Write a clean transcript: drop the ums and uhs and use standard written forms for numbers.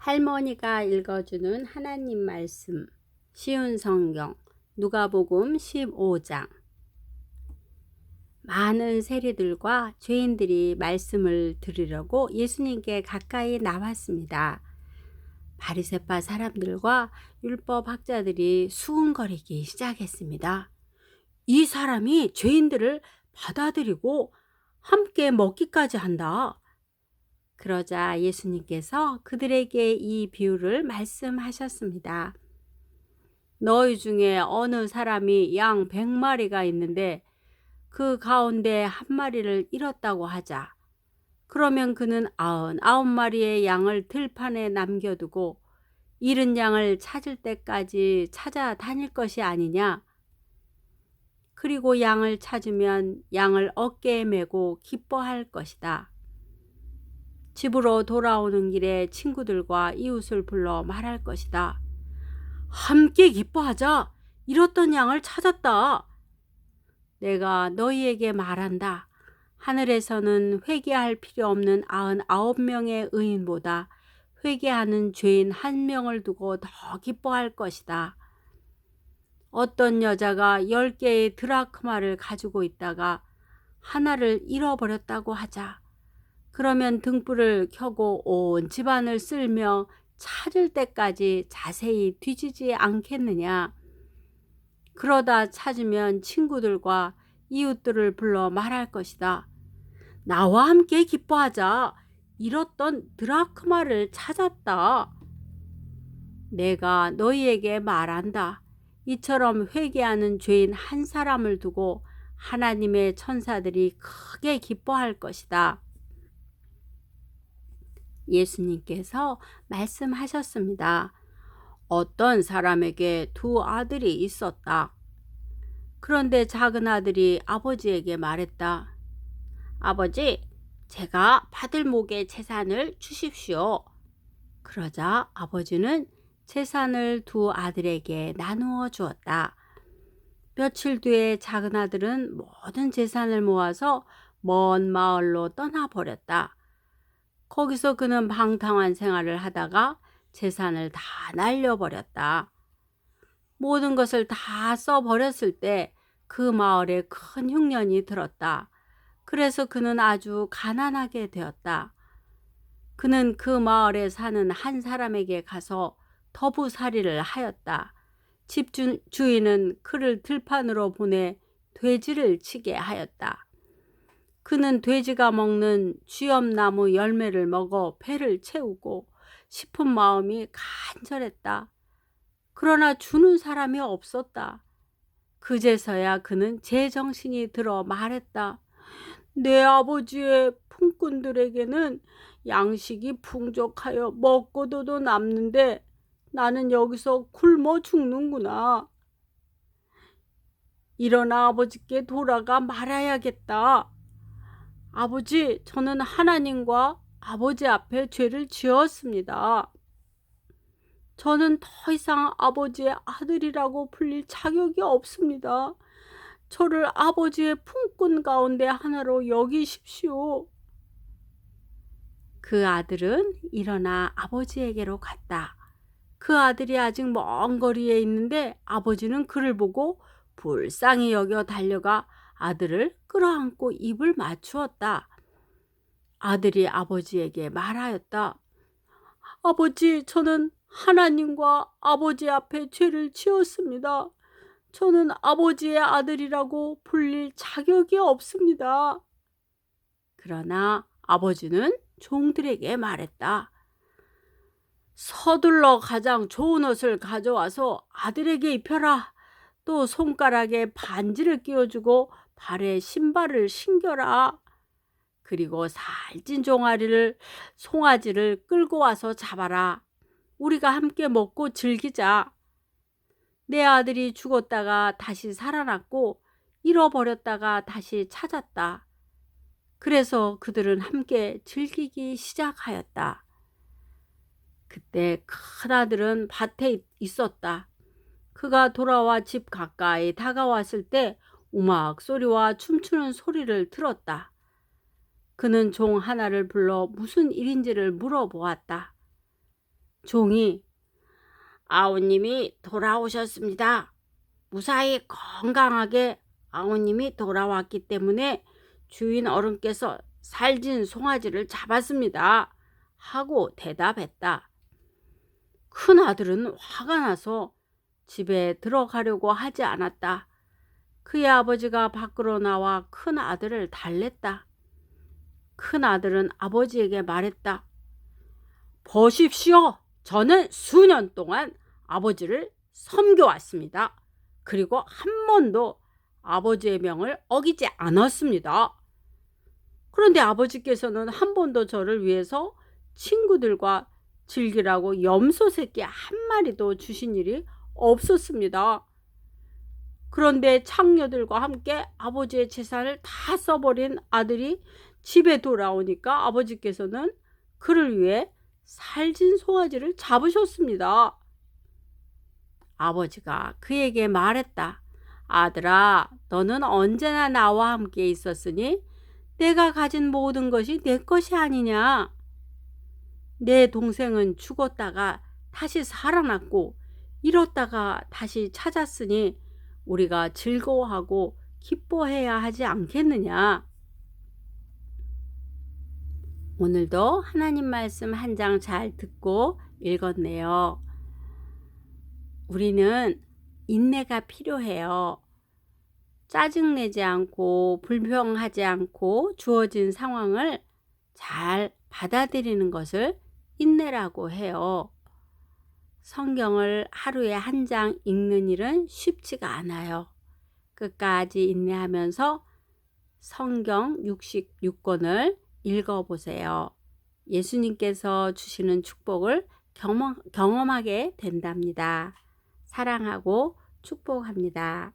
할머니가 읽어주는 하나님 말씀, 쉬운 성경, 누가복음 15장. 많은 세리들과 죄인들이 말씀을 들으려고 예수님께 가까이 나왔습니다. 바리새파 사람들과 율법 학자들이 수군거리기 시작했습니다. 이 사람이 죄인들을 받아들이고 함께 먹기까지 한다. 그러자 예수님께서 그들에게 이 비유를 말씀하셨습니다. 너희 중에 어느 사람이 양 100마리가 있는데 그 가운데 한 마리를 잃었다고 하자. 그러면 그는 99마리의 양을 들판에 남겨두고 잃은 양을 찾을 때까지 찾아다닐 것이 아니냐. 그리고 양을 찾으면 양을 어깨에 메고 기뻐할 것이다. 집으로 돌아오는 길에 친구들과 이웃을 불러 말할 것이다. 함께 기뻐하자. 잃었던 양을 찾았다. 내가 너희에게 말한다. 하늘에서는 회개할 필요 없는 99명의 의인보다 회개하는 죄인 1명을 두고 더 기뻐할 것이다. 어떤 여자가 10개의 드라크마를 가지고 있다가 하나를 잃어버렸다고 하자. 그러면 등불을 켜고 온 집안을 쓸며 찾을 때까지 자세히 뒤지지 않겠느냐. 그러다 찾으면 친구들과 이웃들을 불러 말할 것이다. 나와 함께 기뻐하자. 잃었던 드라크마를 찾았다. 내가 너희에게 말한다. 이처럼 회개하는 죄인 한 사람을 두고 하나님의 천사들이 크게 기뻐할 것이다. 예수님께서 말씀하셨습니다. 어떤 사람에게 2 아들이 있었다. 그런데 작은 아들이 아버지에게 말했다. 아버지, 제가 받을 목의 재산을 주십시오. 그러자 아버지는 재산을 2 아들에게 나누어 주었다. 며칠 뒤에 작은 아들은 모든 재산을 모아서 먼 마을로 떠나버렸다. 거기서 그는 방탕한 생활을 하다가 재산을 다 날려버렸다. 모든 것을 다 써버렸을 때 그 마을에 큰 흉년이 들었다. 그래서 그는 아주 가난하게 되었다. 그는 그 마을에 사는 한 사람에게 가서 더부살이를 하였다. 집 주인은 그를 들판으로 보내 돼지를 치게 하였다. 그는 돼지가 먹는 쥐엄나무 열매를 먹어 배를 채우고 싶은 마음이 간절했다. 그러나 주는 사람이 없었다. 그제서야 그는 제정신이 들어 말했다. 내 아버지의 품꾼들에게는 양식이 풍족하여 먹고도 남는데 나는 여기서 굶어 죽는구나. 일어나 아버지께 돌아가 말아야겠다. 아버지, 저는 하나님과 아버지 앞에 죄를 지었습니다. 저는 더 이상 아버지의 아들이라고 불릴 자격이 없습니다. 저를 아버지의 품꾼 가운데 하나로 여기십시오. 그 아들은 일어나 아버지에게로 갔다. 그 아들이 아직 먼 거리에 있는데 아버지는 그를 보고 불쌍히 여겨 달려가 아들을 끌어안고 입을 맞추었다. 아들이 아버지에게 말하였다. 아버지, 저는 하나님과 아버지 앞에 죄를 지었습니다. 저는 아버지의 아들이라고 불릴 자격이 없습니다. 그러나 아버지는 종들에게 말했다. 서둘러 가장 좋은 옷을 가져와서 아들에게 입혀라. 또 손가락에 반지를 끼워주고 발에 신발을 신겨라. 그리고 살찐 송아지를 끌고 와서 잡아라. 우리가 함께 먹고 즐기자. 내 아들이 죽었다가 다시 살아났고 잃어버렸다가 다시 찾았다. 그래서 그들은 함께 즐기기 시작하였다. 그때 큰 아들은 밭에 있었다. 그가 돌아와 집 가까이 다가왔을 때 우막 소리와 춤추는 소리를 들었다. 그는 종 하나를 불러 무슨 일인지를 물어보았다. 종이 아우님이 돌아오셨습니다. 무사히 건강하게 아우님이 돌아왔기 때문에 주인 어른께서 살진 송아지를 잡았습니다. 하고 대답했다. 큰 아들은 화가 나서 집에 들어가려고 하지 않았다. 그의 아버지가 밖으로 나와 큰 아들을 달랬다. 큰 아들은 아버지에게 말했다. 보십시오. 저는 수년 동안 아버지를 섬겨왔습니다. 그리고 한 번도 아버지의 명을 어기지 않았습니다. 그런데 아버지께서는 한 번도 저를 위해서 친구들과 즐기라고 염소 새끼 한 마리도 주신 일이 없었습니다. 그런데 창녀들과 함께 아버지의 재산을 다 써버린 아들이 집에 돌아오니까 아버지께서는 그를 위해 살진 송아지를 잡으셨습니다. 아버지가 그에게 말했다. 아들아, 너는 언제나 나와 함께 있었으니 내가 가진 모든 것이 내 것이 아니냐. 내 동생은 죽었다가 다시 살아났고 잃었다가 다시 찾았으니 우리가 즐거워하고 기뻐해야 하지 않겠느냐. 오늘도 하나님 말씀 한 장 잘 듣고 읽었네요. 우리는 인내가 필요해요. 짜증내지 않고 불평하지 않고 주어진 상황을 잘 받아들이는 것을 인내라고 해요. 성경을 하루에 한 장 읽는 일은 쉽지가 않아요. 끝까지 인내하면서 성경 66권을 읽어보세요. 예수님께서 주시는 축복을 경험하게 된답니다. 사랑하고 축복합니다.